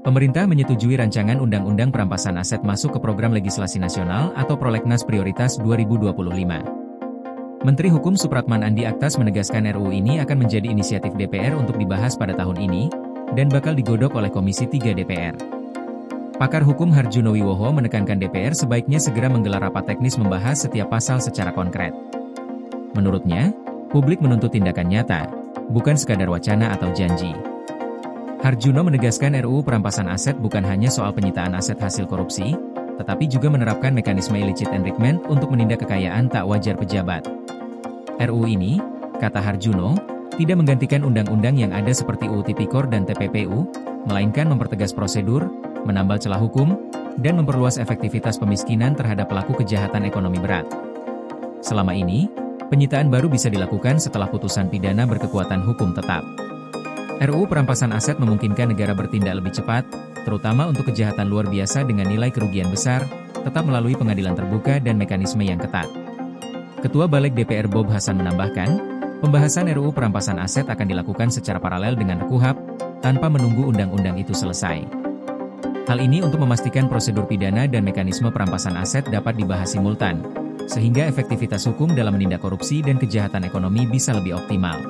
Pemerintah menyetujui rancangan Undang-Undang Perampasan Aset masuk ke Program Legislasi Nasional atau Prolegnas Prioritas 2025. Menteri Hukum Supratman Andi Aktas menegaskan RUU ini akan menjadi inisiatif DPR untuk dibahas pada tahun ini, dan bakal digodok oleh Komisi 3 DPR. Pakar Hukum Harjuno Wiwoho menekankan DPR sebaiknya segera menggelar rapat teknis membahas setiap pasal secara konkret. Menurutnya, publik menuntut tindakan nyata, bukan sekadar wacana atau janji. Harjuno menegaskan RUU Perampasan Aset bukan hanya soal penyitaan aset hasil korupsi, tetapi juga menerapkan mekanisme illicit enrichment untuk menindak kekayaan tak wajar pejabat. RUU ini, kata Harjuno, tidak menggantikan undang-undang yang ada seperti UU Tipikor dan TPPU, melainkan mempertegas prosedur, menambal celah hukum, dan memperluas efektivitas pemiskinan terhadap pelaku kejahatan ekonomi berat. Selama ini, penyitaan baru bisa dilakukan setelah putusan pidana berkekuatan hukum tetap. RUU Perampasan Aset memungkinkan negara bertindak lebih cepat, terutama untuk kejahatan luar biasa dengan nilai kerugian besar, tetap melalui pengadilan terbuka dan mekanisme yang ketat. Ketua Balik DPR Bob Hasan menambahkan, pembahasan RUU Perampasan Aset akan dilakukan secara paralel dengan RKUHP, tanpa menunggu undang-undang itu selesai. Hal ini untuk memastikan prosedur pidana dan mekanisme perampasan aset dapat dibahas simultan, sehingga efektivitas hukum dalam menindak korupsi dan kejahatan ekonomi bisa lebih optimal.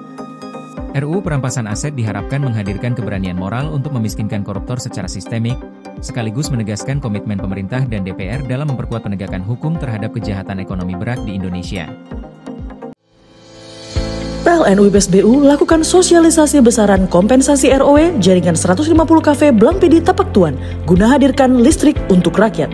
RUU Perampasan Aset diharapkan menghadirkan keberanian moral untuk memiskinkan koruptor secara sistemik, sekaligus menegaskan komitmen pemerintah dan DPR dalam memperkuat penegakan hukum terhadap kejahatan ekonomi berat di Indonesia. PLN UIPSBU lakukan sosialisasi besaran kompensasi ROW jaringan 150 kV Blampidi Tapak Tuan guna hadirkan listrik untuk rakyat.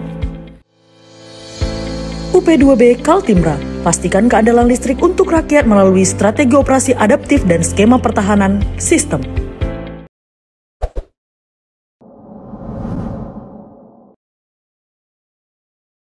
UP2B Kaltimra, pastikan keandalan listrik untuk rakyat melalui strategi operasi adaptif dan skema pertahanan sistem.